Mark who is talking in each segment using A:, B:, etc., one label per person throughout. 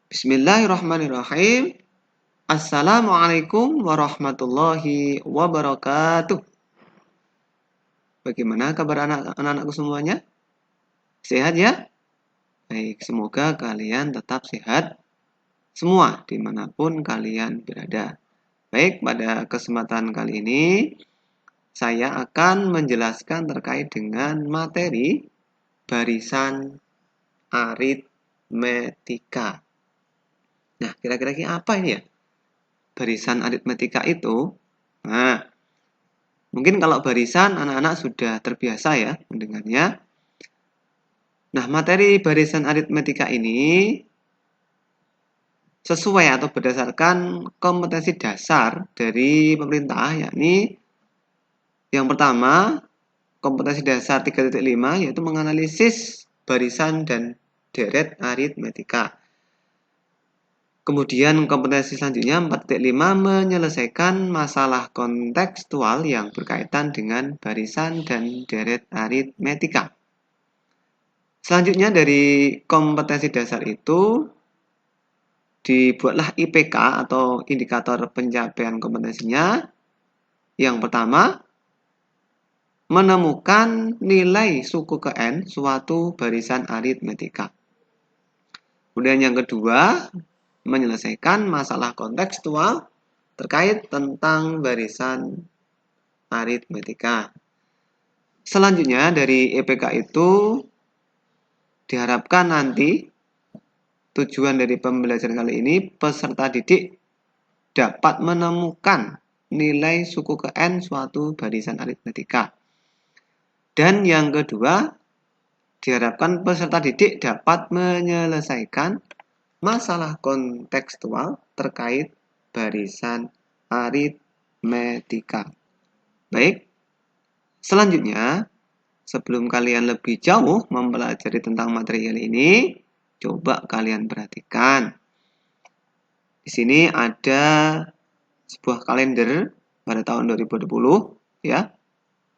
A: Bismillahirrahmanirrahim. Assalamualaikum warahmatullahi wabarakatuh. Bagaimana kabar anak-anakku semuanya? Sehat ya? Baik, semoga kalian tetap sehat semua dimanapun kalian berada. Baik, pada kesempatan kali ini saya akan menjelaskan terkait dengan materi barisan aritmetika. Nah, kira-kira apa ini ya? Barisan aritmetika itu. Nah, mungkin kalau barisan anak-anak sudah terbiasa ya mendengarnya. Nah, materi barisan aritmetika ini sesuai atau berdasarkan kompetensi dasar dari pemerintah, yakni yang pertama, kompetensi dasar 3.5 yaitu menganalisis barisan dan deret aritmetika. Kemudian kompetensi selanjutnya 4.5 menyelesaikan masalah kontekstual yang berkaitan dengan barisan dan deret aritmetika. Selanjutnya dari kompetensi dasar itu dibuatlah IPK atau indikator pencapaian kompetensinya. Yang pertama, menemukan nilai suku ke N suatu barisan aritmetika. Kemudian yang kedua, menyelesaikan masalah kontekstual terkait tentang barisan aritmetika. Selanjutnya dari IPK itu diharapkan nanti tujuan dari pembelajaran kali ini peserta didik dapat menemukan nilai suku ke N suatu barisan aritmetika. Dan yang kedua, diharapkan peserta didik dapat menyelesaikan masalah kontekstual terkait barisan aritmetika. Baik, selanjutnya, sebelum kalian lebih jauh mempelajari tentang material ini, coba kalian perhatikan. Di sini ada sebuah kalender pada tahun 2020, ya,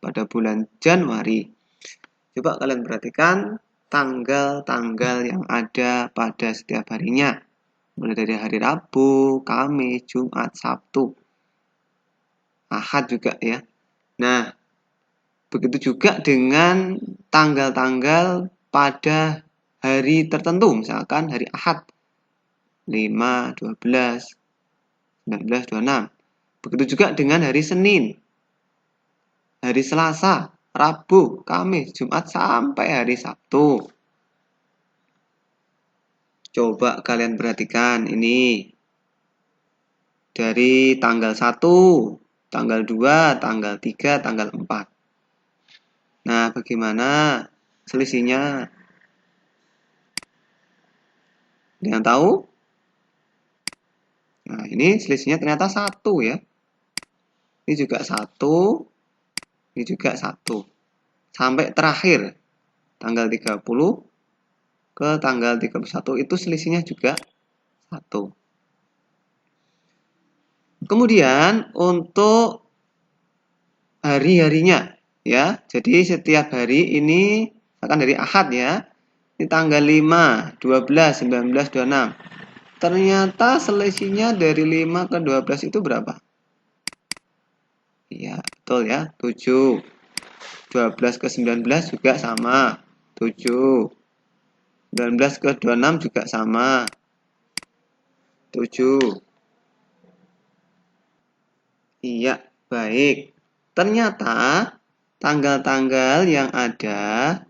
A: pada bulan Januari. Coba kalian perhatikan tanggal-tanggal yang ada pada setiap harinya. Mulai dari hari Rabu, Kamis, Jumat, Sabtu, Ahad juga ya. Nah, begitu juga dengan tanggal-tanggal pada hari tertentu. Misalkan hari Ahad, 5, 12, 19, 26. Begitu juga dengan hari Senin, hari Selasa, Rabu, Kamis, Jumat, sampai hari Sabtu. Coba kalian perhatikan ini. Dari tanggal 1, tanggal 2, tanggal 3, tanggal 4. Nah, bagaimana selisihnya? Ada yang tahu? Nah, ini selisihnya ternyata 1 ya. Ini juga 1, ini juga 1. Sampai terakhir, tanggal 30 ke tanggal 31 itu selisihnya juga 1. Kemudian untuk hari-harinya ya. Jadi setiap hari ini akan dari Ahad ya. Ini tanggal 5, 12, 19, 26. Ternyata selisihnya dari 5 ke 12 itu berapa? Iya, betul ya, 7. 12 ke 19 juga sama, 7. 19 ke 26 juga sama, 7. Iya, baik. Ternyata tanggal-tanggal yang ada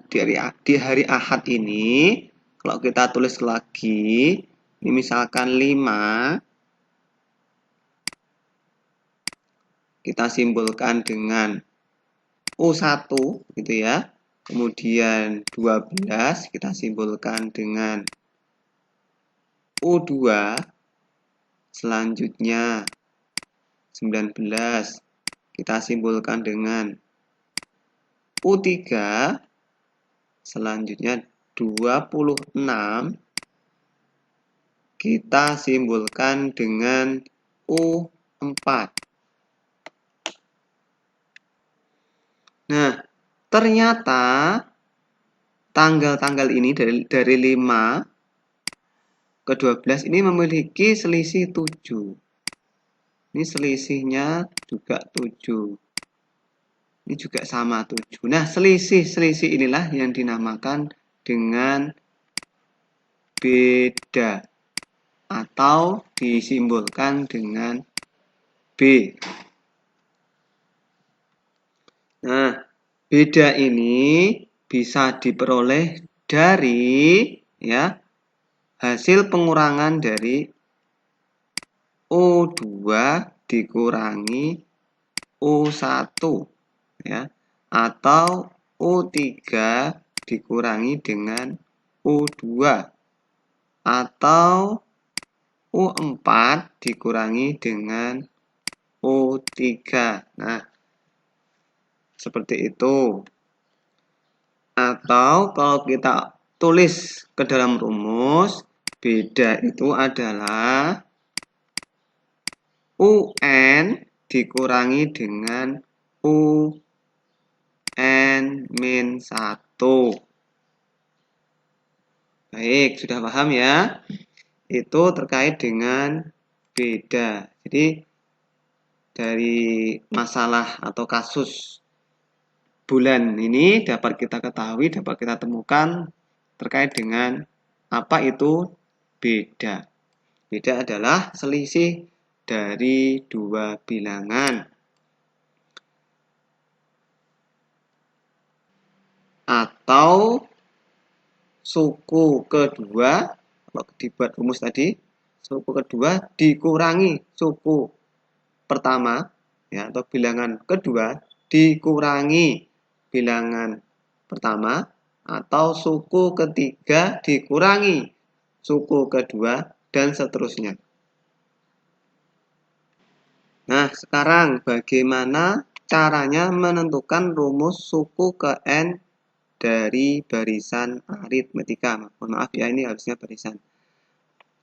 A: di hari Ahad ini, kalau kita tulis lagi, ini misalkan 5, kita simpulkan dengan U1 gitu ya. Kemudian 12 kita simpulkan dengan U2. Selanjutnya 19 kita simpulkan dengan U3. Selanjutnya 26 kita simpulkan dengan U4. Nah, ternyata tanggal-tanggal ini dari 5 ke-12 ini memiliki selisih 7. Ini selisihnya juga 7. Ini juga sama 7. Nah, selisih inilah yang dinamakan dengan beda atau disimbolkan dengan B. Nah, beda ini bisa diperoleh dari hasil pengurangan dari O2 dikurangi O1 atau O3 dikurangi dengan O2 atau O4 dikurangi dengan O3. Nah, seperti itu. Atau kalau kita tulis ke dalam rumus, beda itu adalah UN dikurangi dengan UN-1. Baik, sudah paham ya? Itu terkait dengan beda. Jadi, dari masalah atau kasus bulan ini dapat kita ketahui, dapat kita temukan terkait dengan apa itu beda. Beda adalah selisih dari dua bilangan atau suku kedua, kalau dibuat rumus tadi, suku kedua dikurangi suku pertama atau bilangan kedua dikurangi bilangan pertama, atau suku ketiga dikurangi suku kedua, dan seterusnya. Nah, sekarang bagaimana caranya menentukan rumus suku ke N dari barisan aritmetika? Mohon maaf ya, ini harusnya barisan.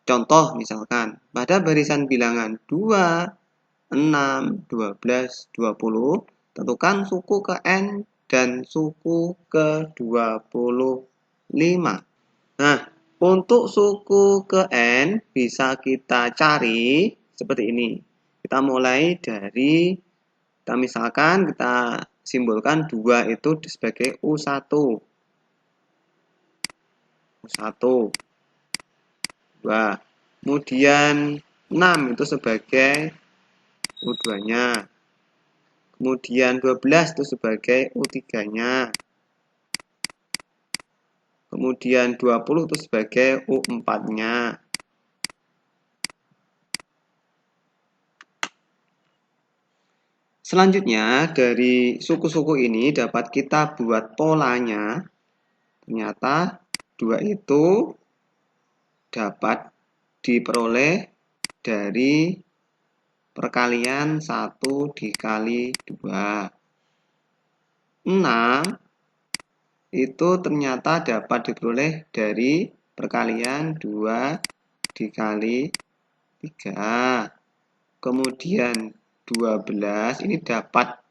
A: Contoh misalkan, pada barisan bilangan 2, 6, 12, 20, tentukan suku ke N dan suku ke 25. Nah, untuk suku ke N bisa kita cari seperti ini. Kita mulai dari, kita misalkan kita simbolkan 2 itu sebagai U1. U1. 2. Kemudian 6 itu sebagai U2-nya. Kemudian 12 itu sebagai U3-nya. Kemudian 20 itu sebagai U4-nya. Selanjutnya, dari suku-suku ini dapat kita buat polanya. Ternyata 2 itu dapat diperoleh dari perkalian 1 dikali 2. 6 itu ternyata dapat diperoleh dari perkalian 2 dikali 3. Kemudian 12 ini dapat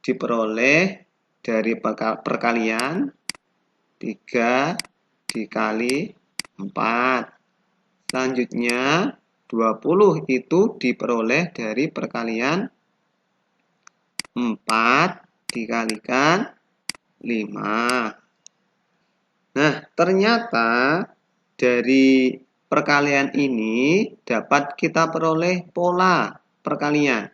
A: diperoleh dari perkalian 3 dikali 4. Selanjutnya 20 itu diperoleh dari perkalian 4 dikalikan 5. Nah, ternyata dari perkalian ini dapat kita peroleh pola perkalian.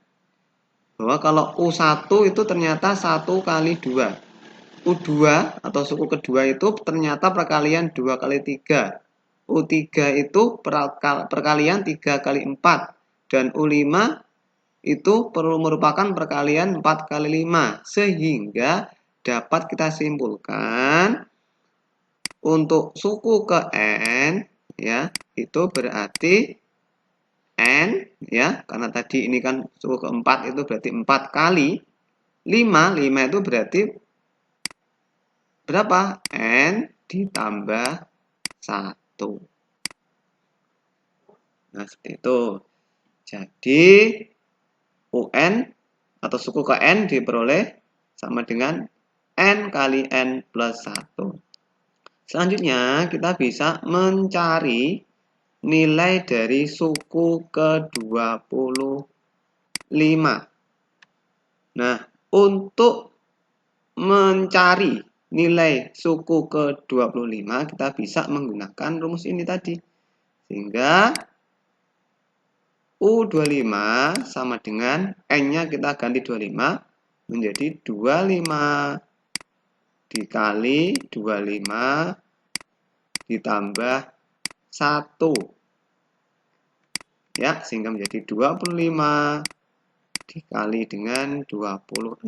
A: Bahwa kalau U1 itu ternyata 1 kali 2. U2 atau suku kedua itu ternyata perkalian 2 kali 3. U3 itu perkalian 3 kali 4. Dan U5 itu perlu merupakan perkalian 4 kali 5. Sehingga dapat kita simpulkan untuk suku ke N itu berarti N karena tadi ini kan suku keempat itu berarti 4 kali 5 itu berarti berapa? N ditambah 1. Nah, seperti itu. Jadi UN atau suku ke N diperoleh sama dengan N kali N plus 1. Selanjutnya kita bisa mencari nilai dari suku ke-25. Nah, untuk mencari nilai suku ke-25, kita bisa menggunakan rumus ini tadi. Sehingga U25 sama dengan N-nya kita ganti 25 menjadi 25 dikali 25 ditambah 1. Ya, sehingga menjadi 25 dikali dengan 26.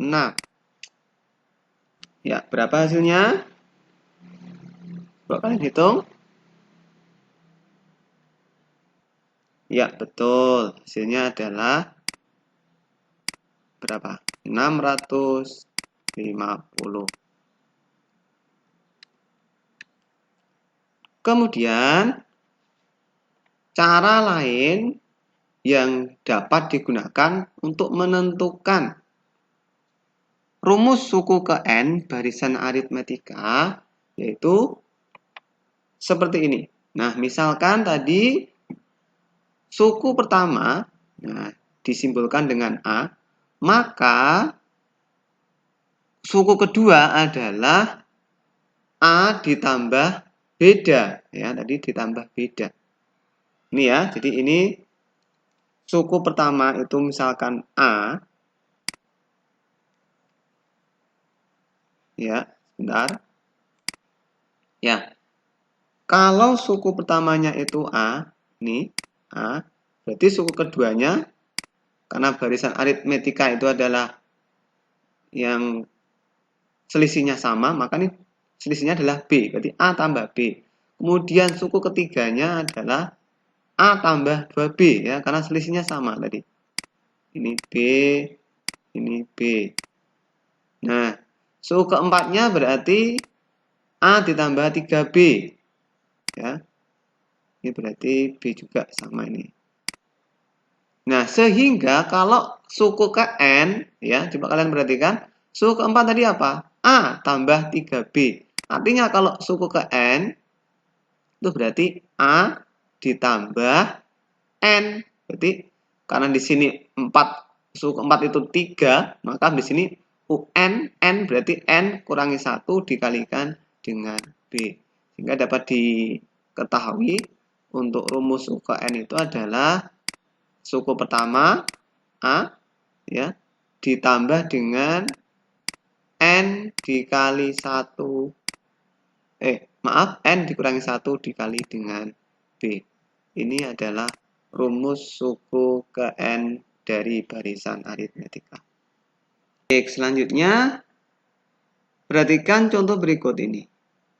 A: Ya, berapa hasilnya? Coba kalian hitung. Ya, betul. Hasilnya adalah berapa? 650. Kemudian, cara lain yang dapat digunakan untuk menentukan rumus suku ke N barisan aritmetika yaitu seperti ini. Nah, misalkan tadi suku pertama disimbolkan dengan A, maka suku kedua adalah A ditambah beda. Ya, tadi ditambah beda. Ini ya, jadi ini suku pertama itu misalkan A. Ya, sebentar. Ya, kalau suku pertamanya itu A, ini A, berarti suku keduanya, karena barisan aritmetika itu adalah yang selisihnya sama, maka ini selisihnya adalah B, berarti A tambah B. Kemudian suku ketiganya adalah A tambah 2B, ya, karena selisihnya sama tadi. Ini B, ini B. Nah, suku keempatnya berarti A ditambah 3B. Ya, ini berarti B juga sama ini. Nah, sehingga kalau suku ke N, ya, coba kalian perhatikan, suku keempat tadi apa? A tambah 3B. Artinya kalau suku ke N, itu berarti A ditambah N. Berarti karena di sini 4, suku keempat itu 3, maka di sini UN, N berarti N kurangi 1 dikalikan dengan B. Sehingga dapat diketahui untuk rumus suku ke N itu adalah suku pertama A, ya, ditambah dengan N dikali 1, N dikurangi 1 dikali dengan B. Ini adalah rumus suku ke N dari barisan aritmetika. Baik, selanjutnya perhatikan contoh berikut ini.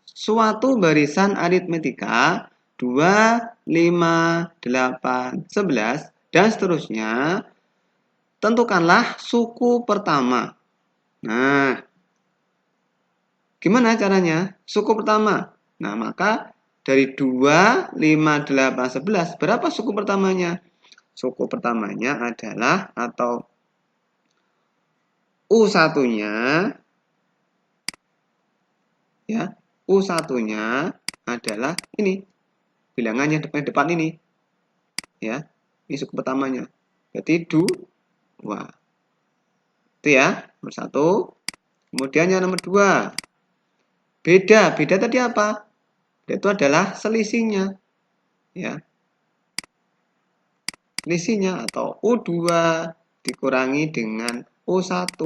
A: Suatu barisan aritmetika 2, 5, 8, 11 dan seterusnya. Tentukanlah suku pertama. Nah, gimana caranya? Suku pertama. Nah, maka dari 2, 5, 8, 11, berapa suku pertamanya? Suku pertamanya adalah atau U1-nya, ya, U1-nya adalah ini. Bilangannya depan ini. Ya, ini suku pertamanya. Berarti 2. Itu ya, nomor 1. Kemudian yang nomor 2. Beda tadi apa? Itu adalah selisihnya. Ya. Selisihnya atau U2 dikurangi dengan U1.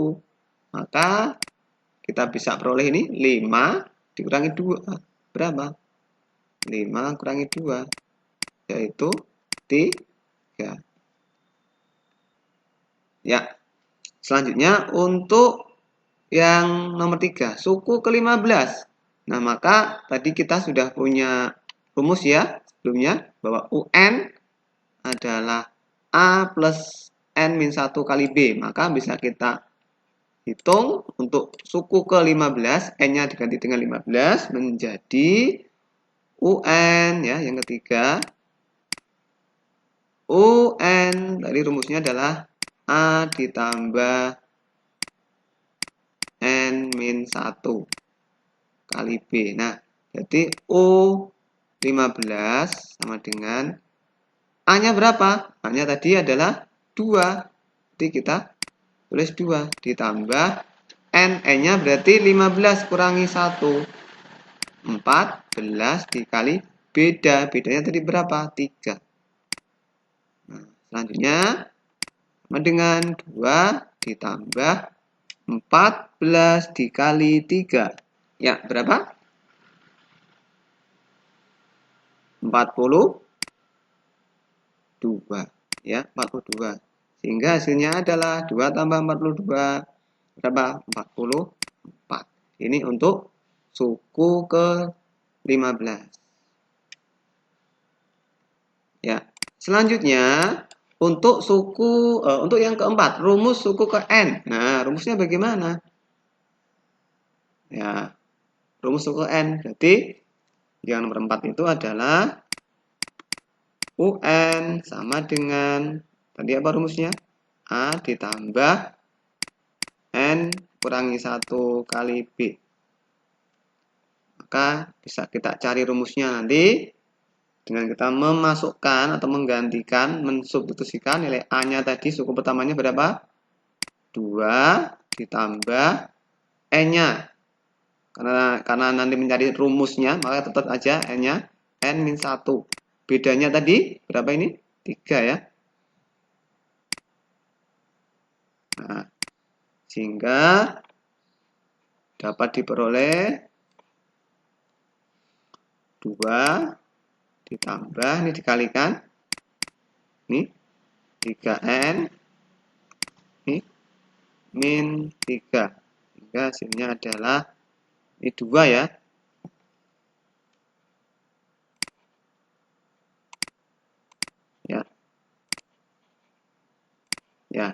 A: Maka kita bisa peroleh ini 5 dikurangi 2. Berapa? 5 kurangi 2 yaitu 3. Ya. Selanjutnya untuk yang nomor 3, suku ke-15. Nah, maka tadi kita sudah punya rumus ya sebelumnya bahwa UN adalah A plus N-1 kali B. Maka bisa kita hitung untuk suku ke-15, N-nya diganti dengan 15 menjadi UN ya, yang ketiga. UN tadi rumusnya adalah A ditambah N-1 kali B. Nah, jadi U 15 sama dengan A-nya berapa? A-nya tadi adalah 2. Jadi kita tulis 2 ditambah N. N-nya berarti 15 kurangi 1. 14 dikali bedanya tadi berapa? 3. Nah, selanjutnya sama dengan 2 ditambah 14 dikali 3. Ya, berapa? 42. Ya, 42. Sehingga hasilnya adalah 2 tambah 42. Berapa? 44. Ini untuk suku ke-15. Ya. Selanjutnya, untuk untuk yang keempat, rumus suku ke N. Nah, rumusnya bagaimana? Ya, rumus suku N. Berarti yang nomor 4 itu adalah UN sama dengan, tadi apa rumusnya? A ditambah N kurangi 1 kali B. Maka bisa kita cari rumusnya nanti dengan kita memasukkan atau menggantikan, mensubstitusikan nilai A-nya tadi, suku pertamanya berapa? 2 ditambah N-nya. Karena nanti mencari rumusnya, maka tetap aja N-nya N-1. Bedanya tadi berapa ini? 3 ya. Nah, sehingga dapat diperoleh 2 ditambah, ini dikalikan, ini 3N, ini min 3. Sehingga hasilnya adalah ini 2 ya. Ya.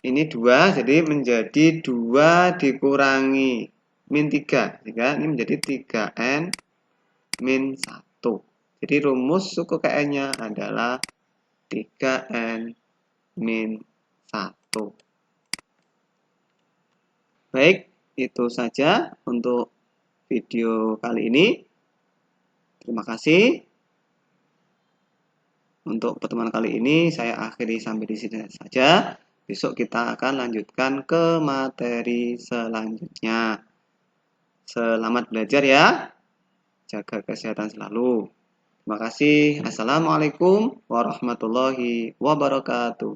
A: Ini 2, jadi menjadi 2 dikurangi min 3. Sehingga ini menjadi 3N min 1. Jadi rumus suku KN-nya adalah 3N min 1. Baik, itu saja untuk video kali ini. Terima kasih. Untuk pertemuan kali ini saya akhiri sampai di sini saja. Besok kita akan lanjutkan ke materi selanjutnya. Selamat belajar ya. Jaga kesehatan selalu. Terima kasih. Assalamualaikum warahmatullahi wabarakatuh.